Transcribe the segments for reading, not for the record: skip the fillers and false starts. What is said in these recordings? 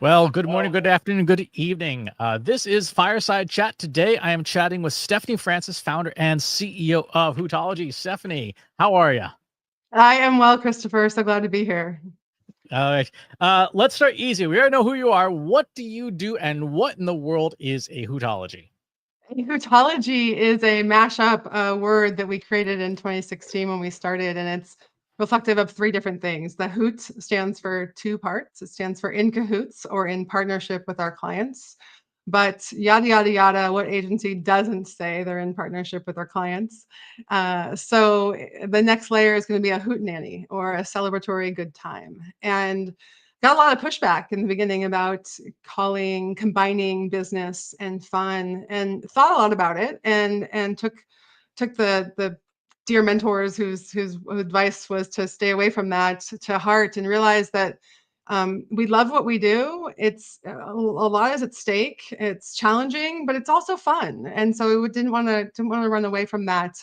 Well, good morning, good afternoon, good evening. This is Fireside Chat. Today, I am chatting with Stefanie Francis, founder and CEO of Hootology. Stephanie, how are you? I am well, Christopher. So glad to be here. All right. Let's start easy. We already know who you are. What do you do, and what in the world is a Hootology? Hootology is a mashup word that we created in 2016 when we started, and it's reflective of three different things. The Hoot stands for two parts. It stands for in cahoots or in partnership with our clients. But yada, yada, yada, what agency doesn't say they're in partnership with our clients? So the next layer is going to be a hoot nanny or a celebratory good time. And got a lot of pushback in the beginning about combining business and fun, and thought a lot about it, and took the dear mentors whose advice was to stay away from that to heart, and realized that we love what we do. It's a lot is at stake. It's challenging, but it's also fun, and so we didn't want to run away from that.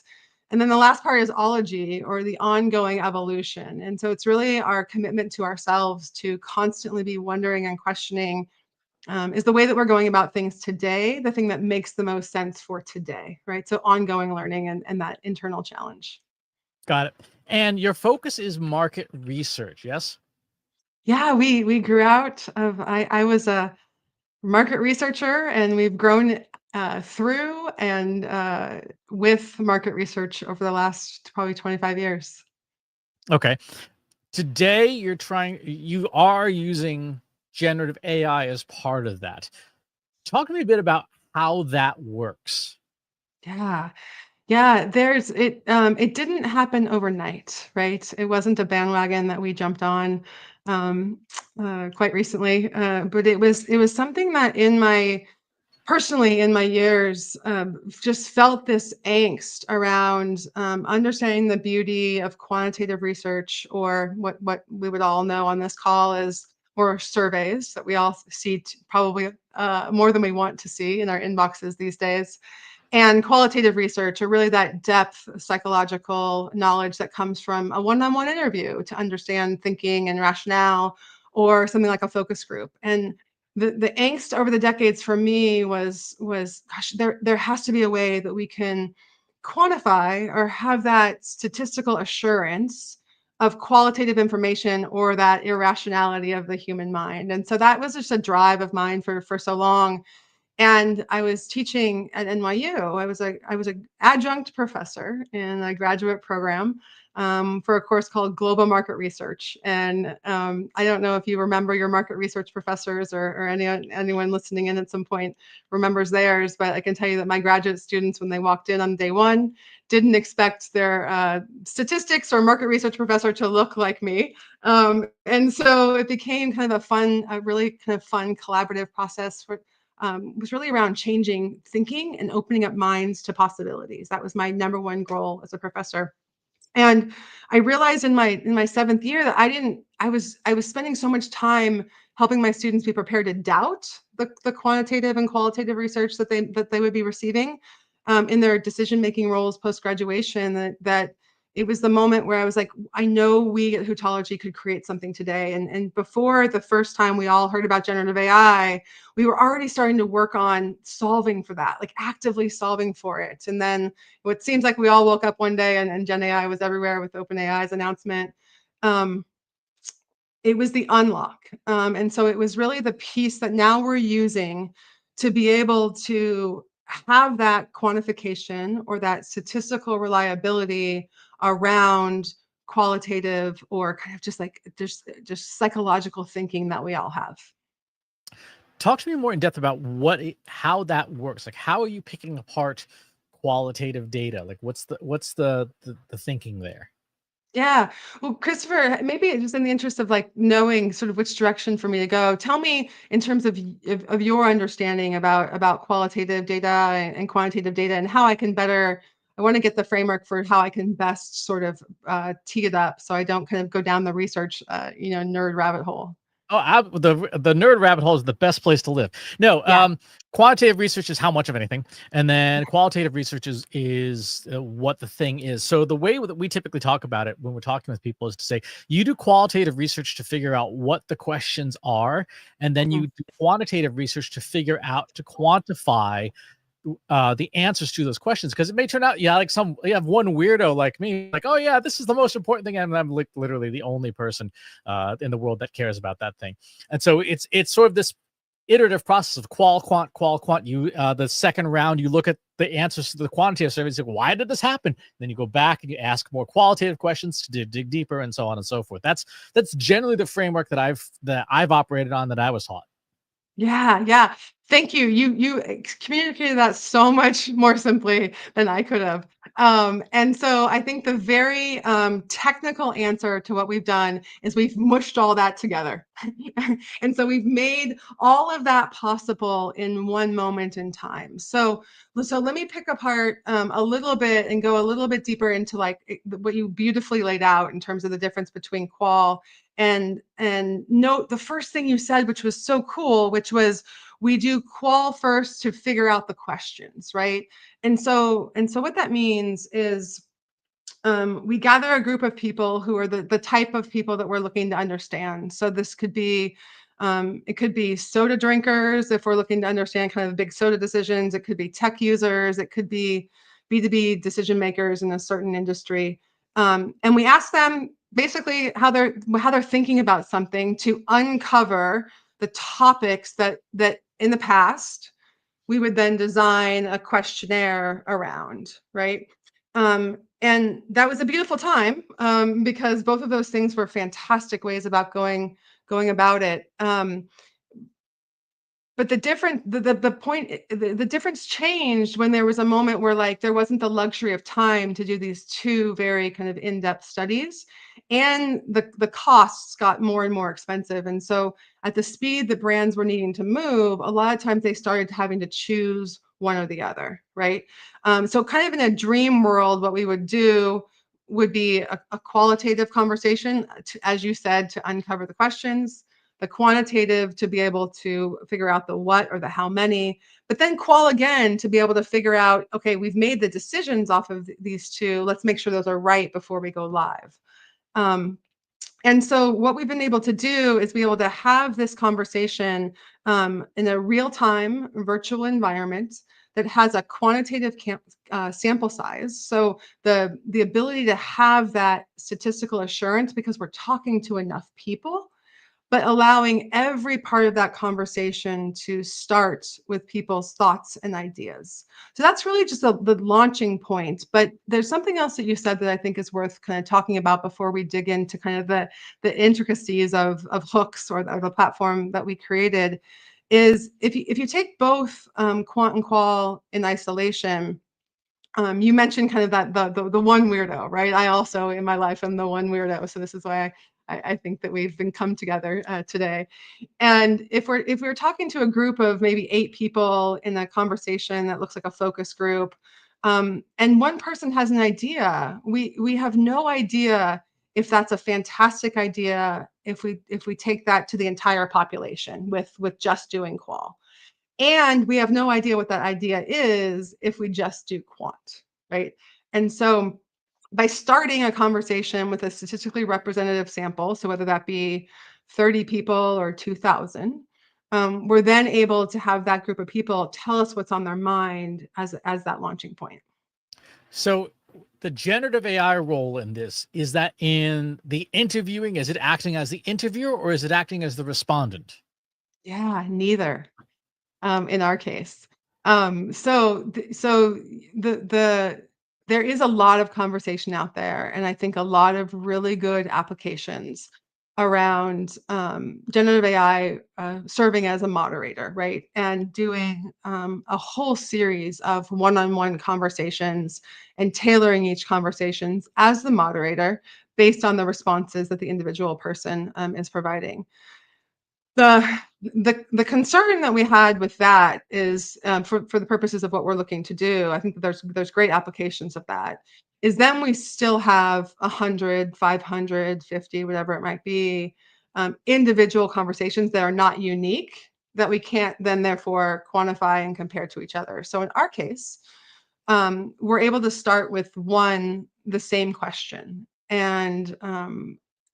And then the last part is ology, or the ongoing evolution. And so it's really our commitment to ourselves to constantly be wondering and questioning, is the way that we're going about things today the thing that makes the most sense for today, right? So ongoing learning and that internal challenge. Got it. And your focus is market research, yes? Yeah, we grew out of, I was a market researcher, and we've grown through and with market research over the last probably 25 years. Okay. Today, you are using generative AI as part of that. Talk to me a bit about how that works. Yeah. Yeah, it didn't happen overnight, right? It wasn't a bandwagon that we jumped on quite recently, but it was something that personally in my years, just felt this angst around understanding the beauty of quantitative research, or what we would all know on this call as, or surveys that we all see probably more than we want to see in our inboxes these days, and qualitative research, or really that depth psychological knowledge that comes from a one-on-one interview to understand thinking and rationale, or something like a focus group. And the angst over the decades for me was gosh, there has to be a way that we can quantify or have that statistical assurance of qualitative information, or that irrationality of the human mind. And so that was just a drive of mine for so long. And I was teaching at NYU. I was a adjunct professor in a graduate program for a course called Global Market Research. And I don't know if you remember your market research professors, or anyone listening in at some point remembers theirs, but I can tell you that my graduate students, when they walked in on day one, didn't expect their statistics or market research professor to look like me. And so it became kind of a really kind of fun collaborative process was really around changing thinking and opening up minds to possibilities. That was my number one goal as a professor. And I realized in my seventh year that I was spending so much time helping my students be prepared to doubt the quantitative and qualitative research that they would be receiving in their decision making roles post graduation, that it was the moment where I was like, I know we at Hootology could create something today. And before the first time we all heard about generative AI, we were already starting to work on solving for that, like actively solving for it. And then it seems like we all woke up one day, and Gen AI was everywhere with OpenAI's announcement. Um, it was the unlock. And so it was really the piece that now we're using to be able to have that quantification, or that statistical reliability around qualitative, or kind of just like just psychological thinking that we all have. Talk to me more in depth about how that works. Like, how are you picking apart qualitative data? Like, what's the thinking there? Yeah. Well, Christopher, maybe just in the interest of like knowing sort of which direction for me to go, tell me in terms of your understanding about qualitative data and quantitative data, and how I can better. I want to get the framework for how I can best sort of tee it up, so I don't kind of go down the research, nerd rabbit hole. The nerd rabbit hole is the best place to live. No, Yeah. quantitative research is how much of anything, and then qualitative research is what the thing is. So the way that we typically talk about it when we're talking with people is to say you do qualitative research to figure out what the questions are, and then Mhm. you do quantitative research to figure out to quantify the answers to those questions, because it may turn out, like you have one weirdo like me, like, oh yeah, this is the most important thing, and I'm like literally the only person in the world that cares about that thing. And so it's sort of this iterative process of qual quant. You the second round, you look at the answers to the quantitative surveys, like, why did this happen? Then you go back and you ask more qualitative questions to dig deeper, and so on and so forth. That's generally the framework that I've operated on, that I was taught. Yeah, yeah. Thank you. You communicated that so much more simply than I could have. And so I think the very technical answer to what we've done is we've mushed all that together. And so we've made all of that possible in one moment in time. So let me pick apart a little bit and go a little bit deeper into like what you beautifully laid out in terms of the difference between qual and note the first thing you said, which was so cool, which was we do qual first to figure out the questions, right? And so what that means is we gather a group of people who are the type of people that we're looking to understand. So this could be it could be soda drinkers if we're looking to understand kind of big soda decisions. It could be tech users. It could be B2B decision makers in a certain industry. And we ask them basically how they're thinking about something to uncover the topics that in the past we would then design a questionnaire around, right? And that was a beautiful time because both of those things were fantastic ways about going about it. But the point the difference changed when there was a moment where like there wasn't the luxury of time to do these two very kind of in-depth studies, and the costs got more and more expensive. And so at the speed that brands were needing to move, a lot of times they started having to choose one or the other, right? So kind of in a dream world, what we would do would be a qualitative conversation to, as you said, to uncover the questions, the quantitative to be able to figure out the what or the how many, but then qual again to be able to figure out, okay, we've made the decisions off of these two. Let's make sure those are right before we go live. Um, and so what we've been able to do is be able to have this conversation in a real-time virtual environment that has a quantitative sample size. So the ability to have that statistical assurance because we're talking to enough people, but allowing every part of that conversation to start with people's thoughts and ideas. So that's really just the launching point. But there's something else that you said that I think is worth kind of talking about before we dig into kind of the intricacies of hooks or the platform that we created. Is if you take both quant and qual in isolation, you mentioned kind of that the one weirdo, right? I also in my life am the one weirdo, so this is why I think that we've been come together today. And if we're talking to a group of maybe 8 people in a conversation that looks like a focus group, and one person has an idea, we have no idea if that's a fantastic idea if we take that to the entire population with just doing qual. And we have no idea what that idea is if we just do quant, right? And so by starting a conversation with a statistically representative sample, so whether that be 30 people or 2,000, we're then able to have that group of people tell us what's on their mind as that launching point. So the generative AI role in this, is that in the interviewing, is it acting as the interviewer or is it acting as the respondent? Yeah, neither. In our case. So there is a lot of conversation out there, and I think a lot of really good applications around generative AI serving as a moderator, right? And doing a whole series of one-on-one conversations and tailoring each conversations as the moderator based on the responses that the individual person is providing. The concern that we had with that is, for the purposes of what we're looking to do, I think that there's great applications of that, is then we still have 100, 500, 50, whatever it might be, individual conversations that are not unique, that we can't then therefore quantify and compare to each other. So in our case, we're able to start with the same question, and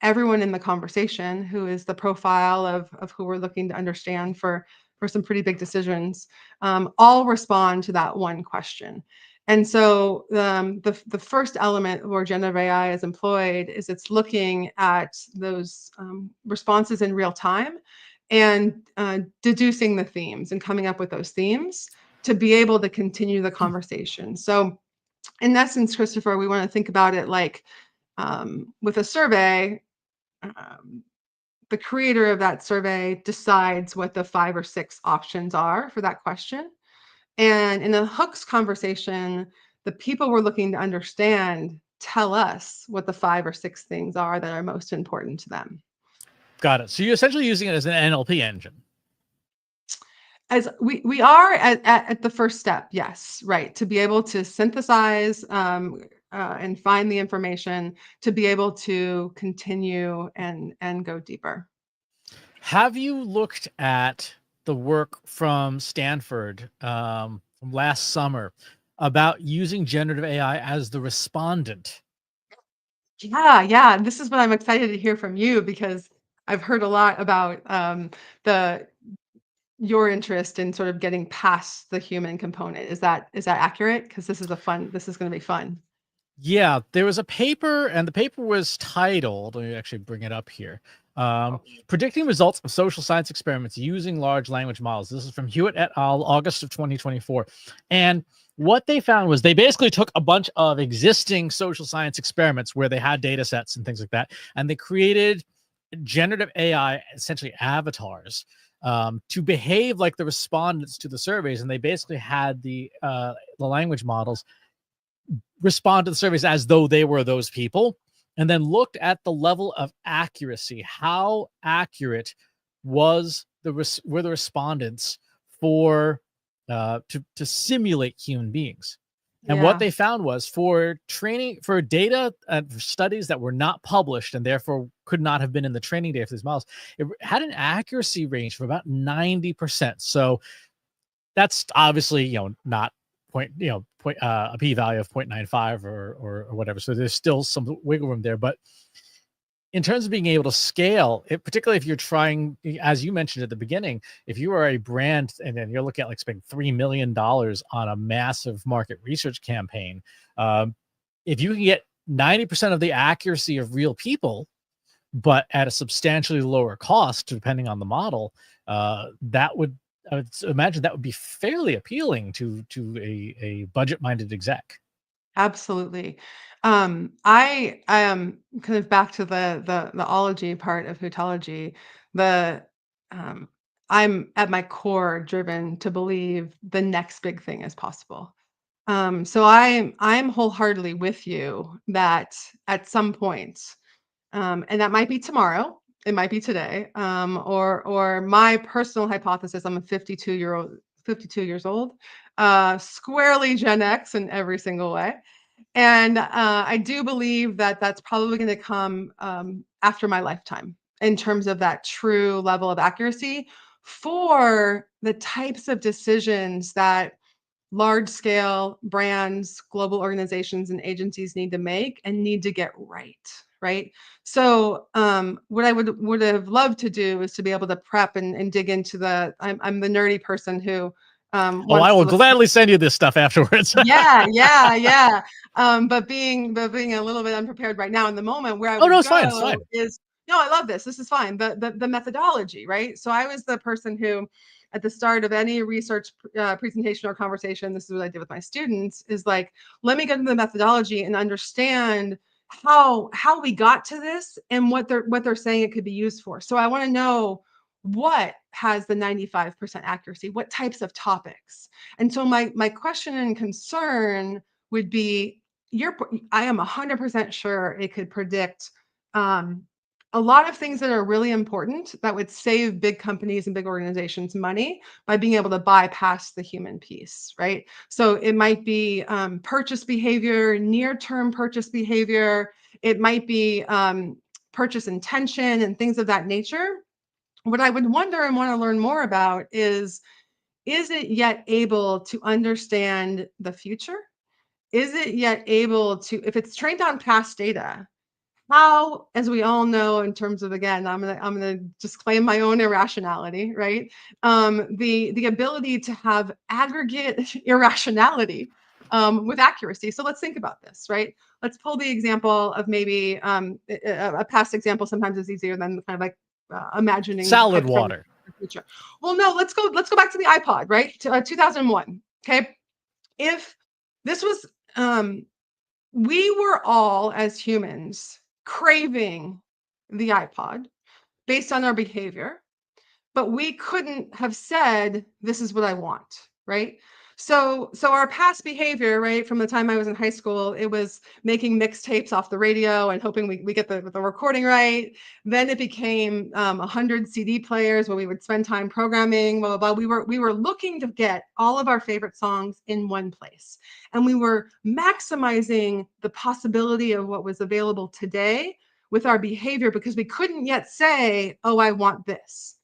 everyone in the conversation who is the profile of who we're looking to understand for some pretty big decisions, all respond to that one question. And so the first element where generative AI is employed is it's looking at those responses in real time and deducing the themes and coming up with those themes to be able to continue the conversation. So in essence, Christopher, we want to think about it like with a survey, the creator of that survey decides what the 5 or 6 options are for that question. And in a hooks conversation, the people we're looking to understand tell us what the 5 or 6 things are that are most important to them. Got it. So you're essentially using it as an NLP engine. As we are at the first step, yes, right, to be able to synthesize and find the information to be able to continue and go deeper. Have you looked at the work from Stanford from last summer about using generative AI as the respondent? Yeah. This is what I'm excited to hear from you, because I've heard a lot about the your interest in sort of getting past the human component. Is that accurate? Because this is going to be fun. Yeah, there was a paper, and the paper was titled, let me actually bring it up here, Predicting Results of Social Science Experiments Using Large Language Models. This is from Hewitt et al., August of 2024. And what they found was they basically took a bunch of existing social science experiments where they had data sets and things like that, and they created generative AI, essentially avatars, to behave like the respondents to the surveys. And they basically had the language models respond to the surveys as though they were those people, and then looked at the level of accuracy. How accurate were the respondents for to simulate human beings? And what they found was, for data for studies that were not published and therefore could not have been in the training data for these models, it had an accuracy range of about 90%. So that's obviously, not a p-value of 0.95 or whatever. So there's still some wiggle room there. But in terms of being able to scale it, particularly if you're trying, as you mentioned at the beginning, if you are a brand and then you're looking at like spending $3 million on a massive market research campaign, if you can get 90% of the accuracy of real people, but at a substantially lower cost, depending on the model, I would imagine that would be fairly appealing to a budget-minded exec. Absolutely. I am kind of back to the ology part of Hootology. The I'm at my core driven to believe the next big thing is possible. So I'm wholeheartedly with you that at some point, and that might be tomorrow, it might be today, or my personal hypothesis. I'm a 52 years old, squarely Gen X in every single way. And I do believe that that's probably going to come after my lifetime in terms of that true level of accuracy for the types of decisions that large scale brands, global organizations, and agencies need to make and need to get right. Right. So what I would have loved to do is to be able to prep and dig into I'm the nerdy person who I wants will to look. gladly send you this stuff afterwards. Yeah. But being a little bit unprepared right now in the moment, where I Oh, would no, it's fine. It's go fine. is, no, I love this. This is fine. The methodology, right? So I was the person who, at the start of any research presentation or conversation, this is what I did with my students, is like, let me get into the methodology and understand how we got to this and what they're saying it could be used for. So I want to know what has the 95% accuracy, what types of topics. And so my question and concern would be, I am 100% sure it could predict a lot of things that are really important that would save big companies and big organizations money by being able to bypass the human piece, right? So it might be purchase behavior, near-term purchase behavior. It might be purchase intention and things of that nature. What I would wonder and want to learn more about is it yet able to understand the future? Is it yet able to, if it's trained on past data, how, as we all know, in terms of, again, I'm gonna just claim my own irrationality, right? The ability to have aggregate irrationality with accuracy. So let's think about this, right? Let's pull the example of maybe a past example. Sometimes is easier than kind of like imagining salad water. The future. Well, no, let's go back to the iPod, right? To, 2001. Okay, if this was we were all as humans craving the iPod based on our behavior, but we couldn't have said, this is what I want, right? So our past behavior, right, from the time I was in high school, it was making mixtapes off the radio and hoping we get the recording right. Then it became 100 CD players where we would spend time programming, blah, blah, blah. We were looking to get all of our favorite songs in one place. And we were maximizing the possibility of what was available today with our behavior because we couldn't yet say, oh, I want this.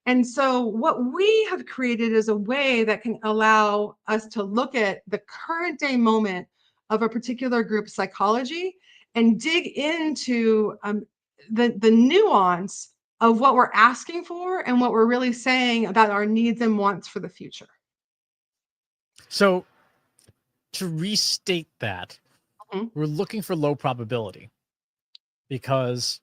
And so what we have created is a way that can allow us to look at the current day moment of a particular group's psychology and dig into the nuance of what we're asking for and what we're really saying about our needs and wants for the future. So to restate that, we're looking for low probability because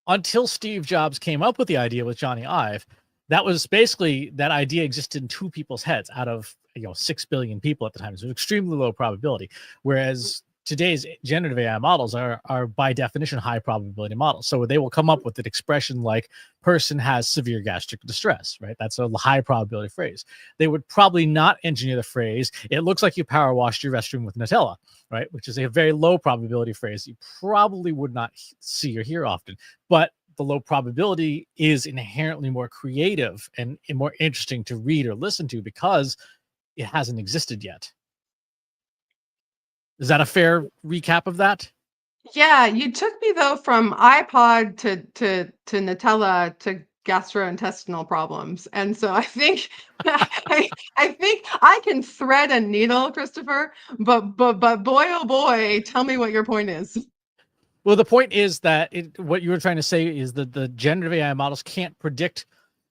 until Steve Jobs came up with the idea with Johnny Ive, that was basically, that idea existed in 2 people's heads out of 6 billion people at the time. So it was extremely low probability. Whereas today's generative AI models are by definition high probability models. So they will come up with an expression like person has severe gastric distress, right? That's a high probability phrase. They would probably not engineer the phrase, it looks like you power washed your restroom with Nutella, right? Which is a very low probability phrase you probably would not see or hear often. But the low probability is inherently more creative and more interesting to read or listen to because it hasn't existed yet. Is that a fair recap of that? Yeah, you took me though from iPod to Nutella to gastrointestinal problems, and so I think I think I can thread a needle, Christopher. But boy, oh boy, tell me what your point is. Well, the point is that what you were trying to say is that the generative AI models can't predict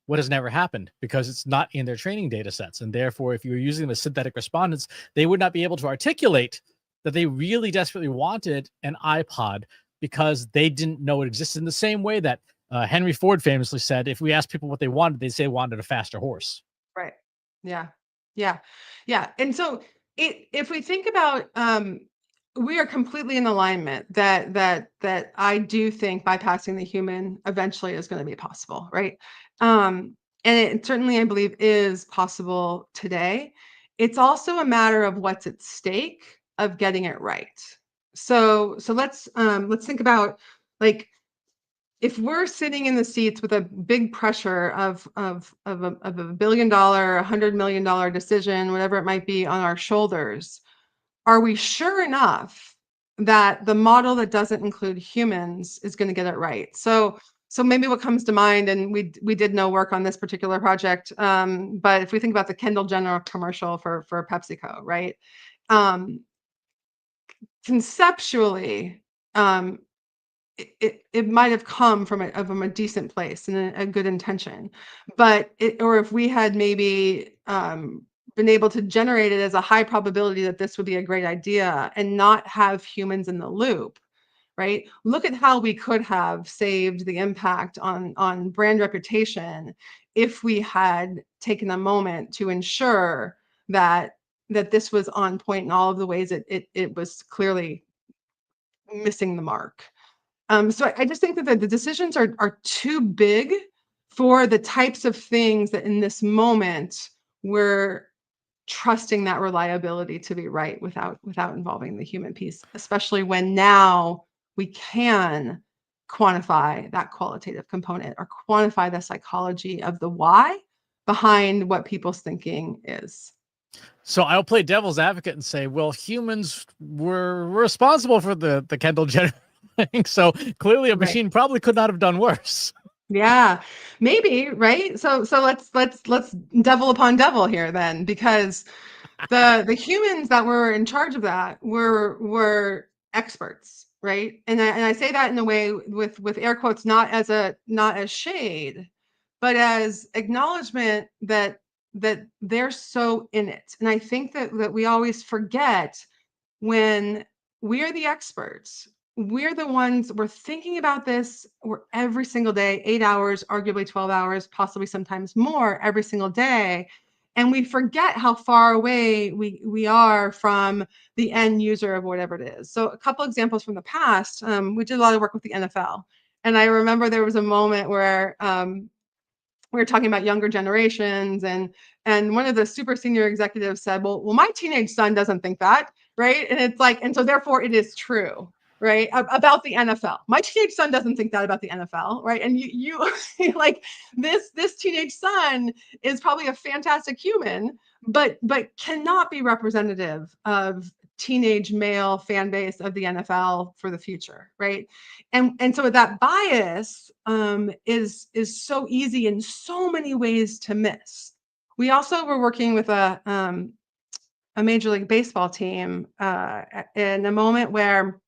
what has never happened because it's not in their training data sets, and therefore, if you were using them as synthetic respondents, they would not be able to articulate that they really desperately wanted an iPod because they didn't know it existed, in the same way that Henry Ford famously said, if we asked people what they wanted, they'd say they wanted a faster horse. Right. Yeah. Yeah. Yeah. And so if we think about we are completely in alignment that I do think bypassing the human eventually is going to be possible, right? And it certainly, I believe, is possible today. It's also a matter of what's at stake of getting it right. So let's think about, like, if we're sitting in the seats with a big pressure of a $1 billion, $100 million decision, whatever it might be, on our shoulders, are we sure enough that the model that doesn't include humans is going to get it right? So maybe what comes to mind, and we did no work on this particular project, but if we think about the Kendall Jenner commercial for PepsiCo, right? Conceptually, it might have come from a decent place and a good intention, but or if we had maybe been able to generate it as a high probability that this would be a great idea and not have humans in the loop, right? Look at how we could have saved the impact on brand reputation if we had taken a moment to ensure that this was on point in all of the ways it was clearly missing the mark. So I just think that the decisions are too big for the types of things that in this moment we're trusting that reliability to be right without involving the human piece, especially when now we can quantify that qualitative component or quantify the psychology of the why behind what people's thinking is. So I'll play devil's advocate and say, well, humans were responsible for the Kendall Jenner So clearly a Right. machine probably could not have done worse. Yeah, maybe, right? So let's devil upon devil here then, because the humans that were in charge of that were experts, right? And I say that in a way with air quotes, not as shade, but as acknowledgement that they're so in it. And I think that we always forget when we're the experts, we're the ones, we're thinking about this, we're every single day, 8 hours, arguably 12 hours, possibly sometimes more every single day. And we forget how far away we are from the end user of whatever it is. So a couple examples from the past, we did a lot of work with the NFL. And I remember there was a moment where we were talking about younger generations, and one of the super senior executives said, well, my teenage son doesn't think that, right? And it's like, and so therefore it is true, right? About the NFL. My teenage son doesn't think that about the NFL, right? And you like this teenage son is probably a fantastic human, but cannot be representative of teenage male fan base of the NFL for the future, right? And so that bias is so easy in so many ways to miss. We also were working with a Major League Baseball team in a moment where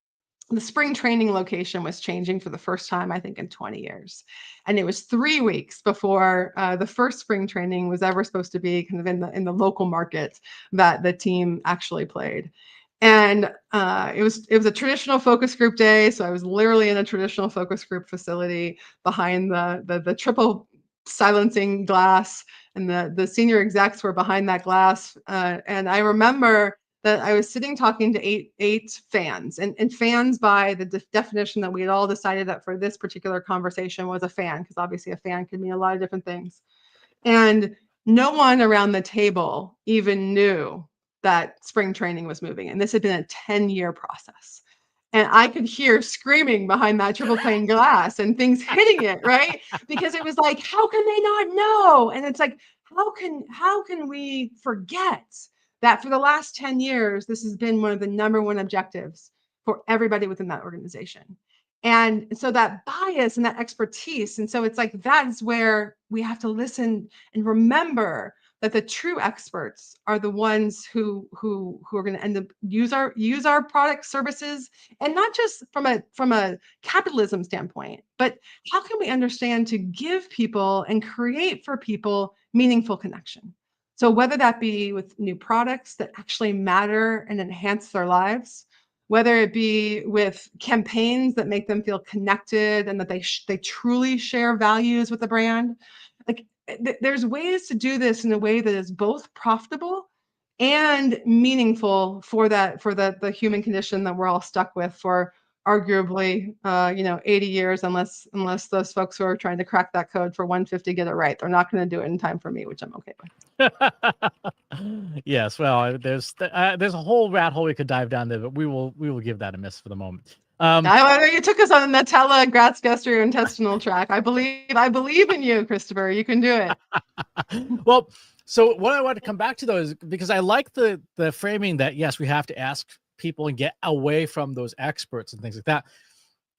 the spring training location was changing for the first time, I think, in 20 years. And it was 3 weeks before the first spring training was ever supposed to be kind of in the local market that the team actually played. And it was a traditional focus group day. So I was literally in a traditional focus group facility behind the triple silencing glass, and the senior execs were behind that glass. And I remember that I was sitting talking to eight fans, and fans by the definition that we had all decided that for this particular conversation was a fan, because obviously a fan can mean a lot of different things. And no one around the table even knew that spring training was moving. And this had been a 10-year process. And I could hear screaming behind that triple pane glass and things hitting it, right? Because it was like, how can they not know? And it's like, how can we forget that for the last 10 years, this has been one of the number one objectives for everybody within that organization? And so that bias and that expertise. And so it's like, that's where we have to listen and remember that the true experts are the ones who are going to end up use our product services, and not just from a capitalism standpoint, but how can we understand to give people and create for people meaningful connection? So whether that be with new products that actually matter and enhance their lives, whether it be with campaigns that make them feel connected and that they truly share values with the brand. Like there's ways to do this in a way that is both profitable and meaningful for the human condition that we're all stuck with for arguably 80 years, unless those folks who are trying to crack that code for 150 get it right. They're not going to do it in time for me, which I'm okay with. Yes, well, there's a whole rat hole we could dive down there, but we will give that a miss for the moment. You took us on the Nutella Gratz gastrointestinal track. I believe in you, Christopher. You can do it. Well, so what I want to come back to though is because I like the framing that yes, we have to ask people and get away from those experts and things like that.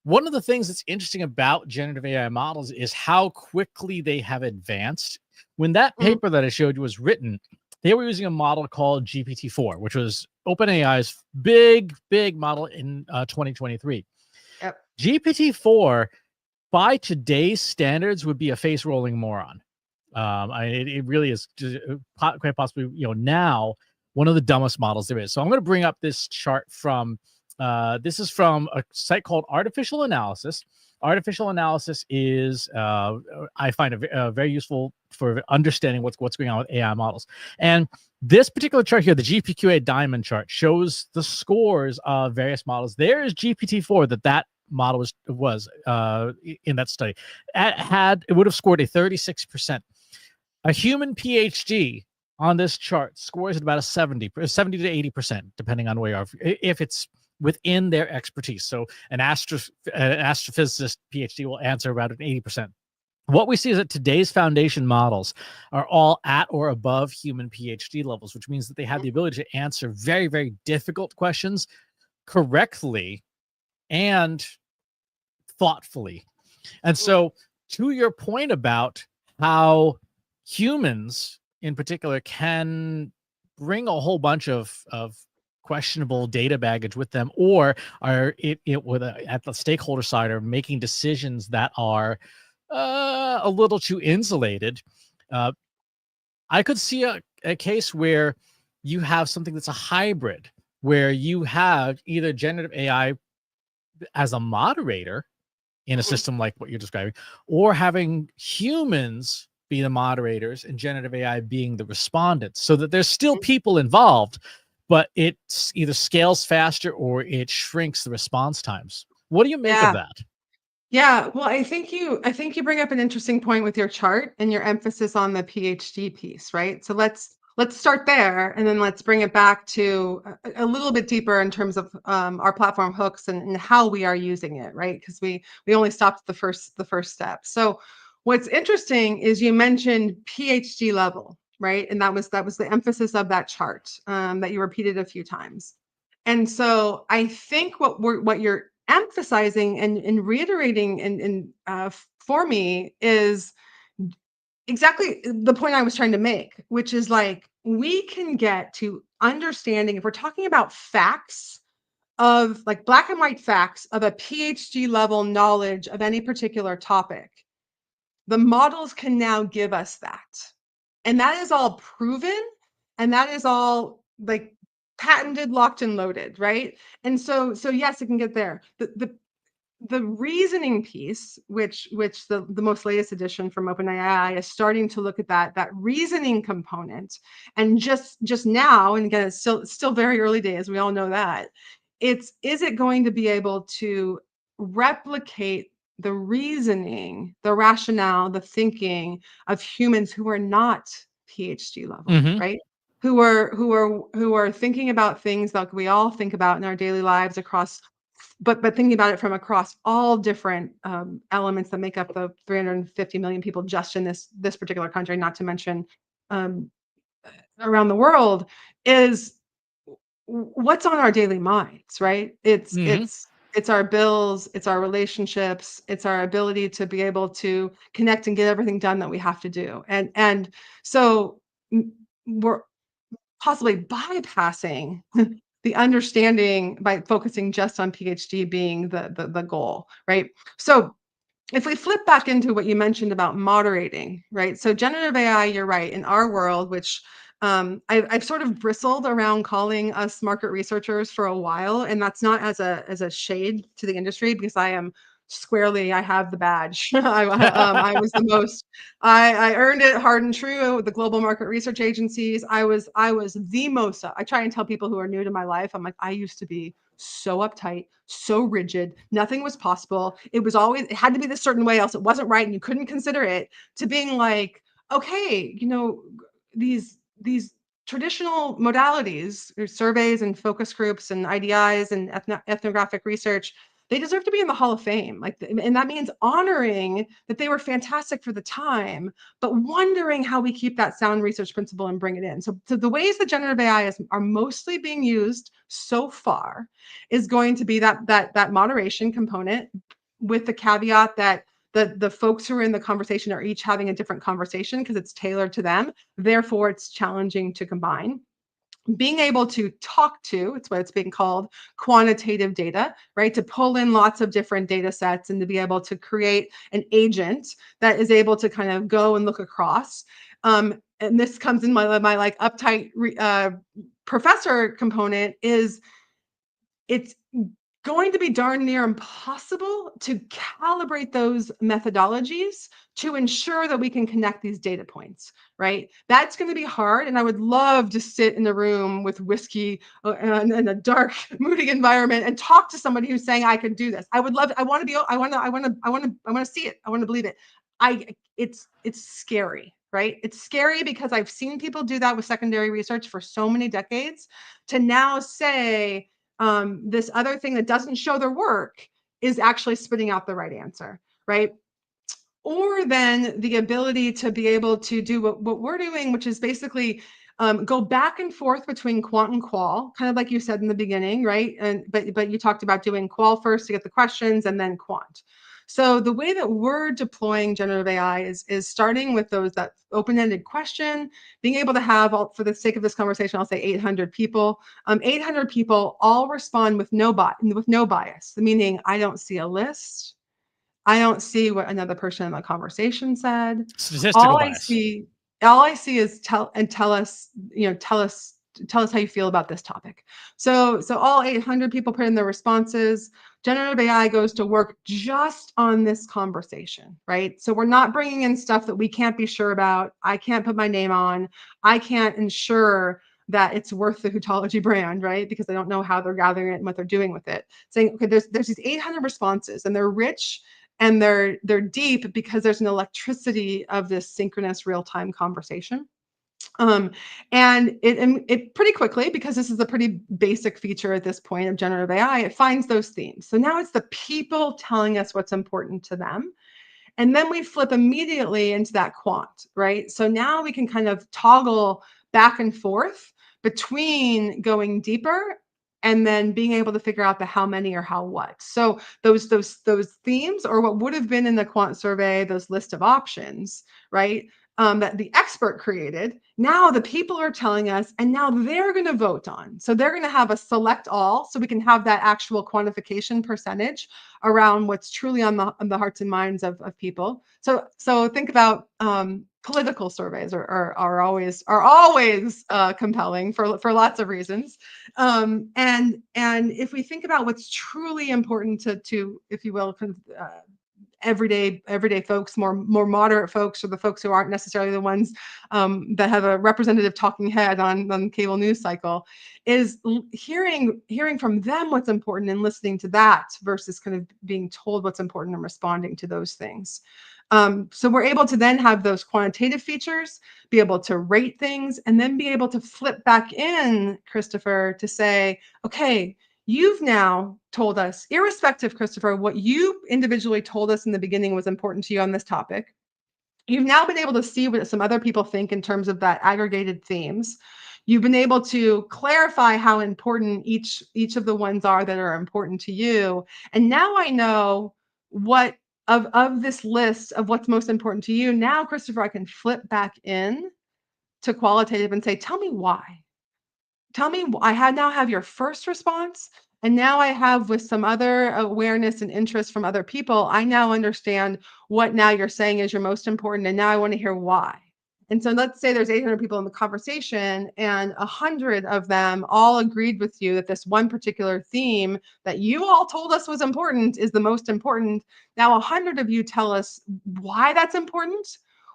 One of the things that's interesting about generative AI models is how quickly they have advanced. When that paper that I showed you was written, they were using a model called GPT-4, which was OpenAI's big model in 2023. Yep. GPT-4, by today's standards, would be a face-rolling moron. It really is quite possibly, now one of the dumbest models there is. So I'm going to bring up this chart from. This is from a site called Artificial Analysis. Artificial Analysis is, I find it very useful for understanding what's going on with AI models. And this particular chart here, the GPQA diamond chart, shows the scores of various models. There is GPT-4 that model was in that study. It would have scored a 36%. A human PhD on this chart scores at about a 70 to 80%, depending on where you are, if it's within their expertise. So an astrophysicist PhD will answer about an 80%. What we see is that today's foundation models are all at or above human PhD levels, which means that they have the ability to answer very, very difficult questions correctly and thoughtfully. And so, to your point about how humans in particular can bring a whole bunch of questionable data baggage with them, or are at the stakeholder side are making decisions that are a little too insulated. I could see a case where you have something that's a hybrid, where you have either generative AI as a moderator in a system like what you're describing, or having humans be the moderators and generative AI being the respondents, so that there's still people involved, but it either scales faster or it shrinks the response times. What do you make of Yeah. that? Yeah, well, I think you bring up an interesting point with your chart and your emphasis on the PhD piece, right? So let's start there, and then let's bring it back to a little bit deeper in terms of our platform hooks and how we are using it, right? Because we only stopped at the first step. So what's interesting is you mentioned PhD level, right? And that was the emphasis of that chart that you repeated a few times. And so I think what you're emphasizing and reiterating for me is exactly the point I was trying to make, which is like we can get to understanding, if we're talking about facts, of like black and white facts of a PhD level knowledge of any particular topic, the models can now give us that. And that is all proven, and that is all like patented, locked and loaded, right? And so yes, it can get there. The reasoning piece, which the most latest edition from OpenAI is starting to look at that reasoning component, and just now, and again, it's still very early days. We all know that. Is it going to be able to replicate the reasoning, the rationale, the thinking of humans who are not PhD level, right? Who are thinking about things like we all think about in our daily lives across, but thinking about it from across all different elements that make up the 350 million people just in this particular country, not to mention um, around the world, is what's on our daily minds, right? It's our bills, it's our relationships, it's our ability to be able to connect and get everything done that we have to do. And so we're possibly bypassing the understanding by focusing just on PhD being the goal, right? So if we flip back into what you mentioned about moderating, right? So generative AI, you're right, in our world, which I've sort of bristled around calling us market researchers for a while, and that's not as a shade to the industry, because I am squarely, I have the badge. I was the most, I earned it hard and true with the global market research agencies. I was the most. I try and tell people who are new to my life, I'm like, I used to be so uptight, so rigid. Nothing was possible. It had to be this certain way, else it wasn't right, and you couldn't consider it. To being like, okay, these traditional modalities, or surveys and focus groups and IDIs and ethnographic research, they deserve to be in the Hall of Fame. And that means honoring that they were fantastic for the time, but wondering how we keep that sound research principle and bring it in. So the ways that generative AI are mostly being used so far is going to be that moderation component, with the caveat that the folks who are in the conversation are each having a different conversation because it's tailored to them. Therefore, it's challenging to combine. Being able to talk to, it's what it's being called, quantitative data, right? To pull in lots of different data sets and to be able to create an agent that is able to kind of go and look across. And this comes in my like uptight professor component, is it's going to be darn near impossible to calibrate those methodologies to ensure that we can connect these data points, right? That's going to be hard. And I would love to sit in a room with whiskey and a dark, moody environment and talk to somebody who's saying, I can do this. I would love, I want to see it. I want to believe it. It's scary, right? It's scary because I've seen people do that with secondary research for so many decades. To now say, this other thing that doesn't show their work is actually spitting out the right answer, right? Or then the ability to be able to do what we're doing, which is basically go back and forth between quant and qual, kind of like you said in the beginning, right? But you talked about doing qual first to get the questions and then quant. So the way that we're deploying generative AI is starting with that open-ended question, being able to have, for the sake of this conversation, I'll say 800 people. 800 people all respond with no bias, meaning I don't see a list. I don't see what another person in the conversation said. Statistical All I bias. see, all I see is tell us how you feel about this topic. So all 800 people put in their responses. Generative AI goes to work just on this conversation, right? So we're not bringing in stuff that we can't be sure about. I can't put my name on. I can't ensure that it's worth the Hootology brand, right? Because I don't know how they're gathering it and what they're doing with it. Saying, okay, there's these 800 responses and they're rich and they're deep because there's an electricity of this synchronous real-time conversation. And it pretty quickly, because this is a pretty basic feature at this point of generative AI, it finds those themes. So now it's the people telling us what's important to them. And then we flip immediately into that quant, right? So now we can kind of toggle back and forth between going deeper and then being able to figure out the how many or how what. So those themes, or what would have been in the quant survey, those list of options, right? That the expert created, now the people are telling us, and now they're going to vote on. So they're going to have a select all, so we can have that actual quantification percentage around what's truly on the hearts and minds of people. So think about political surveys are always compelling for lots of reasons. And if we think about what's truly important to if you will, kind of, everyday folks, more moderate folks, or the folks who aren't necessarily the ones that have a representative talking head on cable news cycle, is hearing from them what's important and listening to that versus kind of being told what's important and responding to those things. So we're able to then have those quantitative features, be able to rate things, and then be able to flip back in, Christopher, to say, okay, you've now told us, irrespective, Christopher, what you individually told us in the beginning was important to you on this topic. You've now been able to see what some other people think in terms of that aggregated themes. You've been able to clarify how important each of the ones are that are important to you. And now I know what of this list of what's most important to you. Now, Christopher, I can flip back in to qualitative and say, tell me why. Tell me, now have your first response, and now I have, with some other awareness and interest from other people, I now understand what now you're saying is your most important, and now I want to hear why. And so let's say there's 800 people in the conversation, and 100 of them all agreed with you that this one particular theme that you all told us was important is the most important. Now 100 of you tell us why that's important.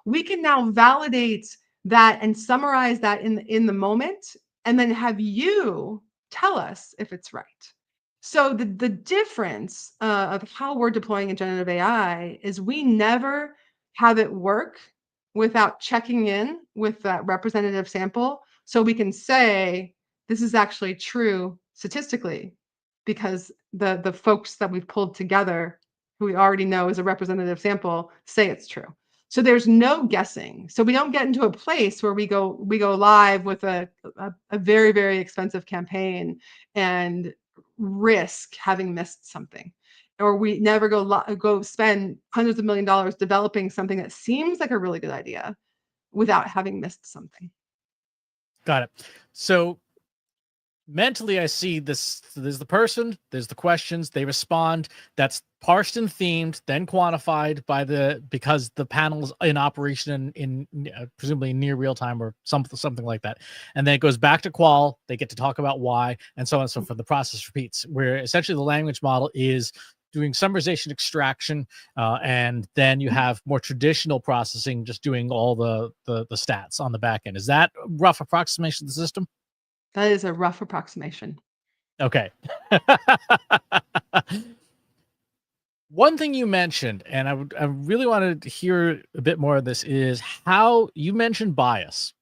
We can now validate that and summarize that in the moment, and then have you tell us if it's right. So the difference of how we're deploying a generative AI is we never have it work without checking in with that representative sample, so we can say this is actually true statistically because the folks that we've pulled together, who we already know is a representative sample, say it's true. So there's no guessing. So we don't get into a place where we go live with a very, very expensive campaign and risk having missed something. Or we never go spend hundreds of $millions developing something that seems like a really good idea without having missed something. Got it. So mentally, I see this. There's the person, there's the questions, they respond. That's parsed and themed, then quantified because the panel's in operation in presumably near real time or something like that. And then it goes back to qual. They get to talk about why, and so on and so forth. The process repeats, where essentially the language model is doing summarization, extraction, and then you have more traditional processing, just doing all the stats on the back end. Is that a rough approximation of the system? That is a rough approximation. Okay. One thing you mentioned, and I really wanted to hear a bit more of this, is how you mentioned bias.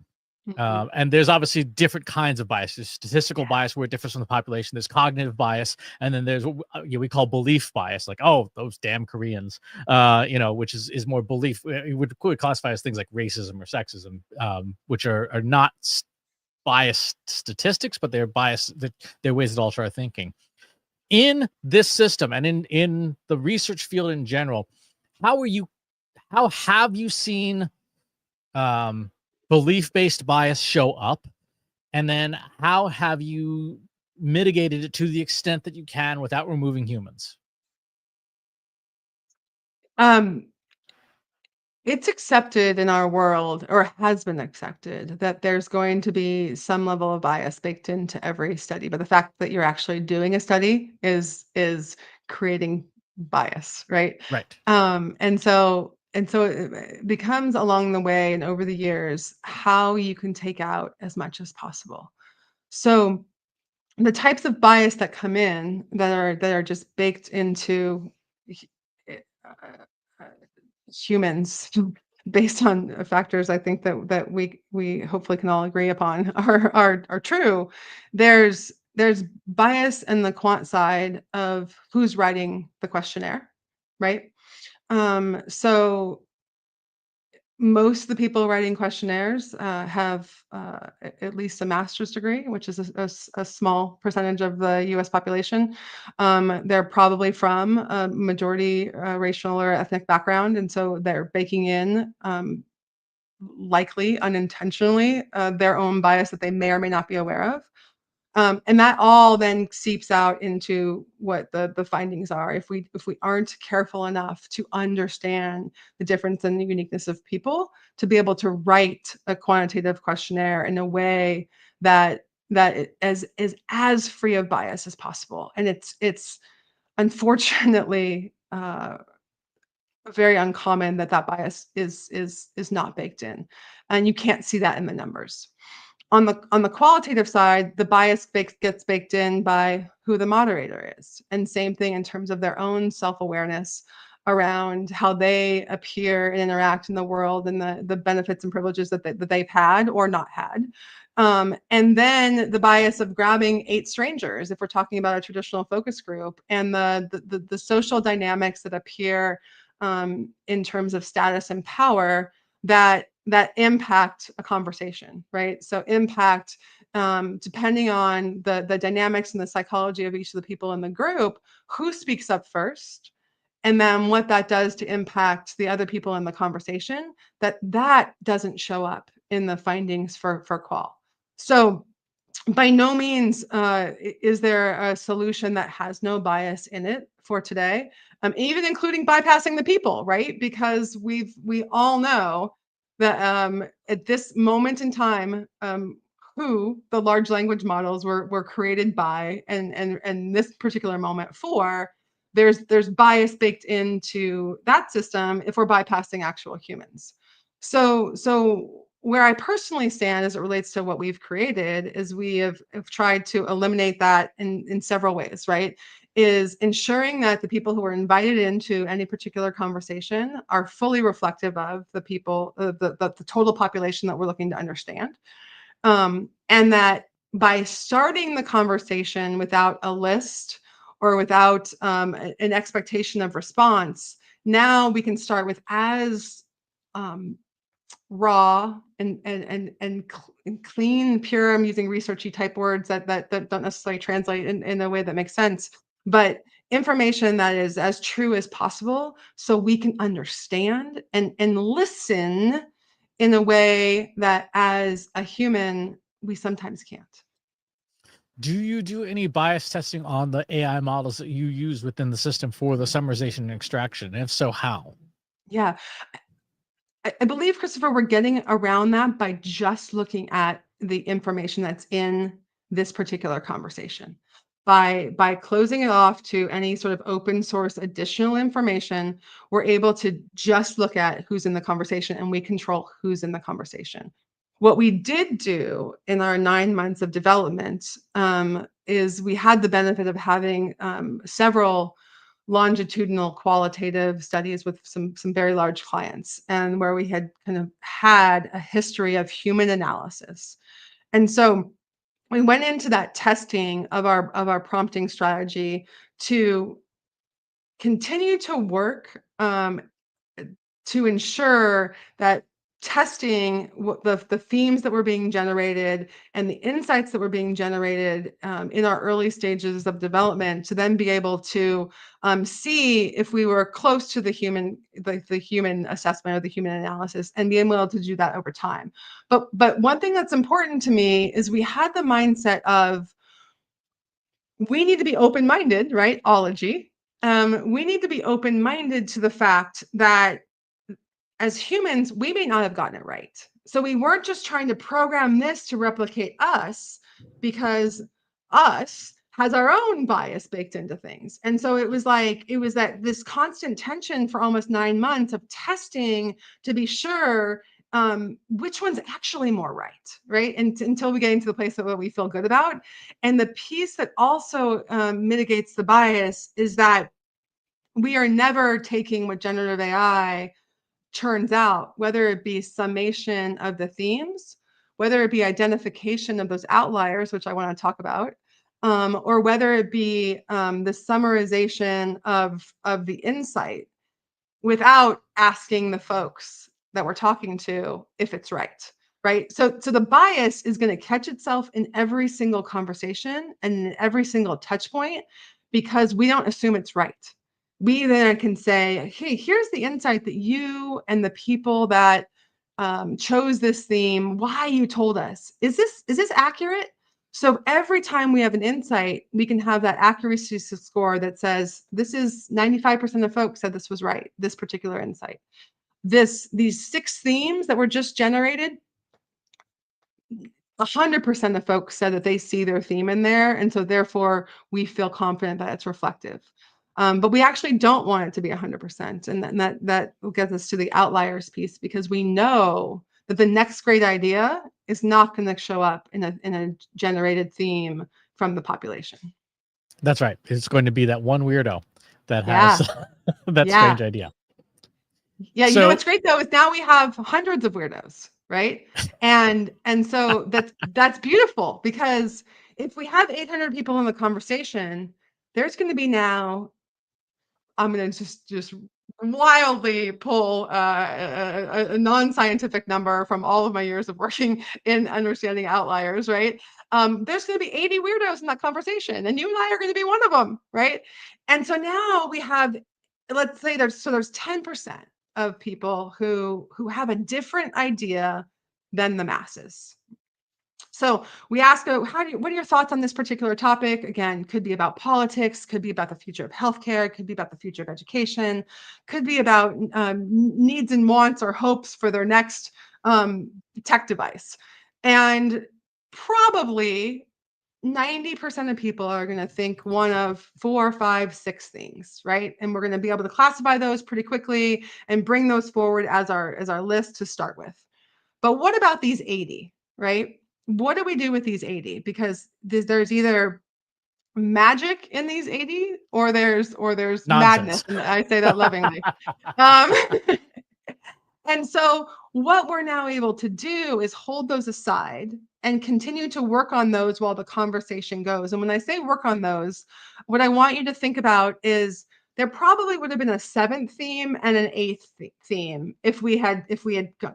And there's obviously different kinds of bias. There's statistical bias, where it differs from the population. There's cognitive bias, and then there's what we call belief bias, like, oh, those damn Koreans, which is more belief. We would classify as things like racism or sexism, which are not biased statistics, but they're biased. They're ways that alter our thinking. In this system and in the research field in general, how have you seen belief-based bias show up? And then how have you mitigated it to the extent that you can without removing humans? Um, it's accepted in our world, or has been accepted, that there's going to be some level of bias baked into every study. But the fact that you're actually doing a study is creating bias, right? Right. And so it becomes along the way and over the years how you can take out as much as possible. So the types of bias that come in that are just baked into uh, humans based on factors I think that we hopefully can all agree upon are true. There's bias in the quant side of who's writing the questionnaire, right? So most of the people writing questionnaires have at least a master's degree, which is a small percentage of the US population. They're probably from a majority racial or ethnic background. And so they're baking in, likely unintentionally, their own bias that they may or may not be aware of. And that all then seeps out into what the findings are. If we aren't careful enough to understand the difference and the uniqueness of people, to be able to write a quantitative questionnaire in a way that is as free of bias as possible. And it's unfortunately very uncommon that bias is not baked in, and you can't see that in the numbers. On the qualitative side, the bias gets baked in by who the moderator is, and same thing in terms of their own self-awareness around how they appear and interact in the world, and the benefits and privileges that they've had or not had. And then the bias of grabbing 8 strangers, if we're talking about a traditional focus group, and the social dynamics that appear in terms of status and power that impact a conversation, right? So impact, depending on the dynamics and the psychology of each of the people in the group, who speaks up first, and then what that does to impact the other people in the conversation, that doesn't show up in the findings for qual. So by no means is there a solution that has no bias in it for today, even including bypassing the people, right? Because we all know that at this moment in time, who the large language models were created by, and this particular moment for, there's bias baked into that system if we're bypassing actual humans. So where I personally stand as it relates to what we've created is we have tried to eliminate that in several ways, right? Is ensuring that the people who are invited into any particular conversation are fully reflective of the people, the total population that we're looking to understand. And that by starting the conversation without a list or without an expectation of response, now we can start with as raw and clean, pure. I'm using researchy type words that don't necessarily translate in a way that makes sense, but information that is as true as possible, so we can understand and listen in a way that as a human we sometimes can't. Do you do any bias testing on the AI models that you use within the system for the summarization and extraction? And if so, how? Yeah. I believe, Christopher, we're getting around that by just looking at the information that's in this particular conversation. By closing it off to any sort of open source additional information, we're able to just look at who's in the conversation, and we control who's in the conversation. What we did do in our 9 months of development is we had the benefit of having several longitudinal qualitative studies with some very large clients, and where we had kind of had a history of human analysis. And so we went into that testing of our prompting strategy to continue to work to ensure that testing what the themes that were being generated and the insights that were being generated in our early stages of development, to then be able to see if we were close to the human assessment or the human analysis, and being able to do that over time. But one thing that's important to me is we had the mindset of, we need to be open-minded, right? Ology. We need to be open-minded to the fact that as humans, we may not have gotten it right. So we weren't just trying to program this to replicate us, because us has our own bias baked into things. And so it was that this constant tension for almost 9 months of testing to be sure which one's actually more right? And until we get into the place that we feel good about. And the piece that also mitigates the bias is that we are never taking what generative AI turns out, whether it be summation of the themes, whether it be identification of those outliers, which I want to talk about, or whether it be the summarization of the insight, without asking the folks that we're talking to if it's right? So the bias is going to catch itself in every single conversation and in every single touch point, because we don't assume it's right. We then can say, hey, here's the insight that you and the people that chose this theme, why you told us. Is this accurate? So every time we have an insight, we can have that accuracy score that says, this is 95% of folks said this was right, this particular insight. These 6 themes that were just generated, 100% of folks said that they see their theme in there. And so therefore we feel confident that it's reflective. But we actually don't want it to be 100%. And that gets us to the outliers piece, because we know that the next great idea is not going to show up in a generated theme from the population. That's right. It's going to be that one weirdo that has that strange idea. Yeah, you know what's great though is now we have hundreds of weirdos, right? And so that's beautiful, because if we have 800 people in the conversation, there's going to be now, I'm going to just wildly pull a non-scientific number from all of my years of working in understanding outliers, right? There's going to be 80 weirdos in that conversation, and you and I are going to be one of them, right? And so now we have, let's say there's 10% of people who have a different idea than the masses. So we ask, what are your thoughts on this particular topic? Again, could be about politics, could be about the future of healthcare, could be about the future of education, could be about needs and wants or hopes for their next tech device. And probably 90% of people are going to think one of 4, 5, 6 things, right? And we're going to be able to classify those pretty quickly and bring those forward as our list to start with. But what about these 80, right? What do we do with these 80? Because there's either magic in these 80 or there's madness. And I say that lovingly. And so what we're now able to do is hold those aside and continue to work on those while the conversation goes. And when I say work on those, what I want you to think about is there probably would have been a 7th theme and an 8th theme if we had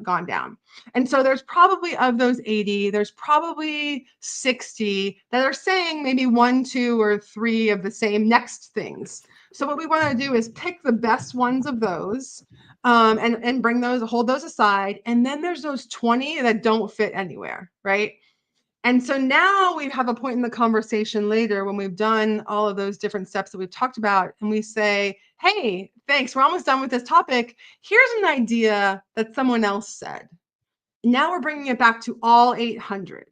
gone down. And so there's probably, of those 80, there's probably 60 that are saying maybe 1, 2, or 3 of the same next things. So what we want to do is pick the best ones of those and bring those, hold those aside. And then there's those 20 that don't fit anywhere, right? And so now we have a point in the conversation later when we've done all of those different steps that we've talked about, and we say, hey, thanks, we're almost done with this topic. Here's an idea that someone else said. Now we're bringing it back to all 800.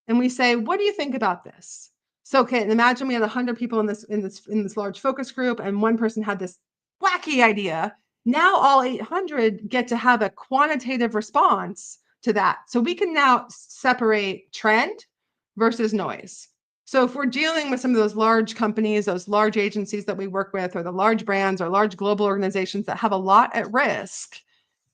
And we say, what do you think about this? So, okay, and imagine we had 100 people in this large focus group, and one person had this wacky idea. Now all 800 get to have a quantitative response to that. So we can now separate trend versus noise. So if we're dealing with some of those large companies, those large agencies that we work with, or the large brands or large global organizations that have a lot at risk,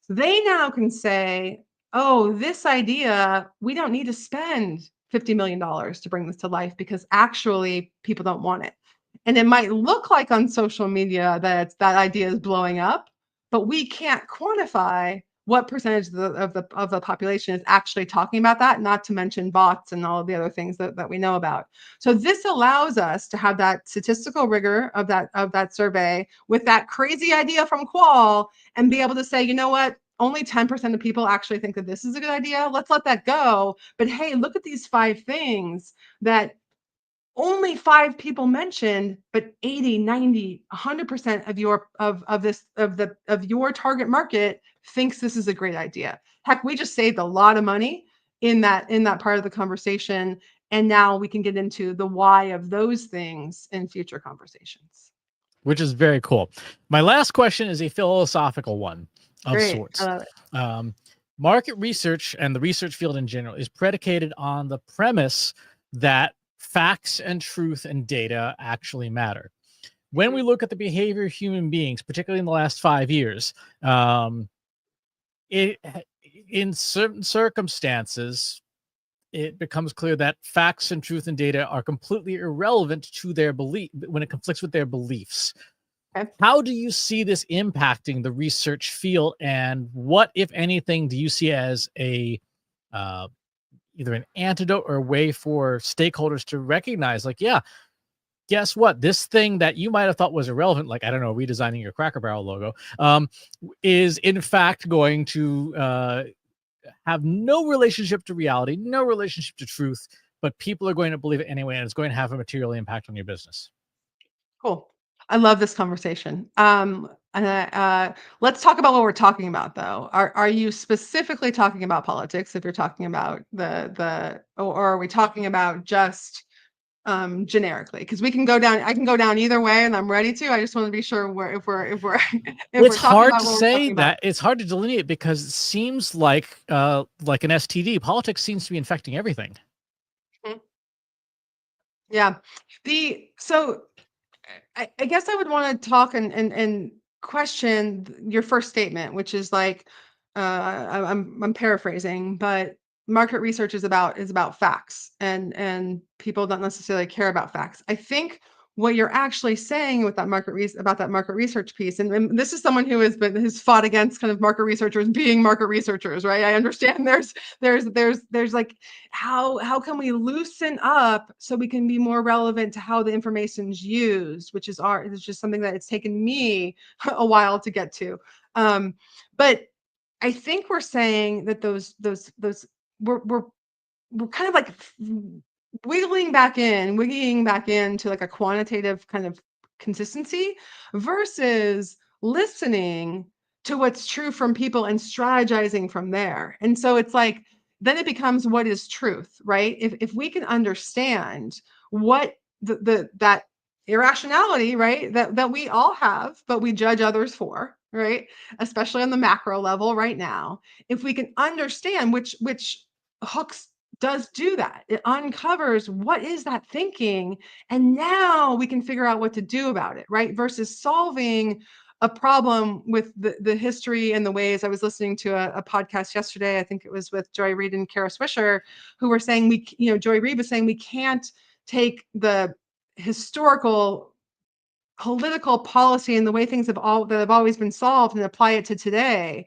they now can say, oh, this idea, we don't need to spend $50 million to bring this to life, because actually people don't want it. And it might look like on social media that idea is blowing up, but we can't quantify what percentage of the population is actually talking about that, not to mention bots and all of the other things that we know about. So this allows us to have that statistical rigor of that survey with that crazy idea from Qual, and be able to say, you know what, only 10% of people actually think that this is a good idea. Let's let that go. But hey, look at these 5 things that only 5 people mentioned, but 80, 90, 100% of your target market thinks this is a great idea. Heck, we just saved a lot of money in that part of the conversation. And now we can get into the why of those things in future conversations. Which is very cool. My last question is a philosophical one of Great. sorts. I love it. Market research and the research field in general is predicated on the premise that facts and truth and data actually matter. When we look at the behavior of human beings, particularly in the last 5 years, in certain circumstances, it becomes clear that facts and truth and data are completely irrelevant to their belief when it conflicts with their beliefs. Okay. How do you see this impacting the research field, and what, if anything, do you see as a either an antidote or a way for stakeholders to recognize, like, yeah, guess what? This thing that you might have thought was irrelevant, like, I don't know, redesigning your Cracker Barrel logo, is in fact going to have no relationship to reality, no relationship to truth, but people are going to believe it anyway, and it's going to have a material impact on your business. Cool. I love this conversation. Let's talk about what we're talking about, though. Are you specifically talking about politics? If you're talking about or are we talking about just generically? Because we can go down. I can go down either way, and I'm ready to. I just want to be sure if we're if It's we're talking hard about to what we're say talking about. that. It's hard to delineate because it seems like an STD. Politics seems to be infecting everything. Mhm. Yeah. So I guess I would want to talk and question your first statement, which is like, I'm paraphrasing, but market research is about facts, and people don't necessarily care about facts. I think what you're actually saying with that about that market research piece, and this is someone who's fought against kind of market researchers being market researchers, right? I understand there's like, how can we loosen up so we can be more relevant to how the information's used, which is just something that it's taken me a while to get to. But I think we're saying that those we're kind of like wiggling back into like a quantitative kind of consistency versus listening to what's true from people and strategizing from there. And so it's like, then it becomes, what is truth, right? If we can understand what that irrationality, right, that we all have, but we judge others for, right, especially on the macro level right now, if we can understand which hooks does do that, it uncovers what is that thinking, and now we can figure out what to do about it, right, versus solving a problem with the history and the ways. I was listening to a podcast yesterday, I think it was with Joy Reid and Kara Swisher, who were saying, Joy Reid was saying, we can't take the historical political policy and the way things that have always been solved and apply it to today.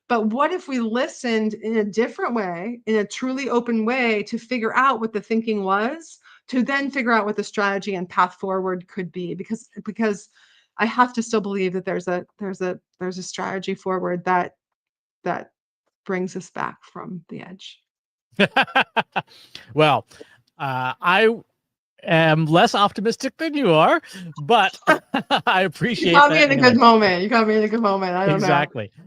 But what if we listened in a different way, in a truly open way, to figure out what the thinking was, to then figure out what the strategy and path forward could be? Because I have to still believe that there's a strategy forward that brings us back from the edge. Well, I am less optimistic than you are, but I appreciate You caught me that in a anyway. good moment. You caught me in a good moment. I don't Exactly. know.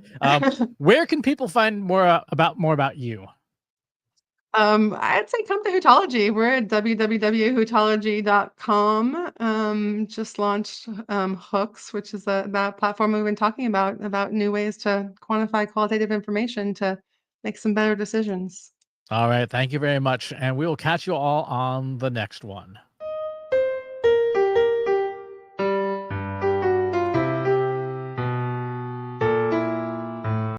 Where can people find more about you? I'd say come to Hootology. We're at www.hootology.com. Just launched Hooks, which is that platform we've been talking about new ways to quantify qualitative information to make some better decisions. All right. Thank you very much. And we will catch you all on the next one.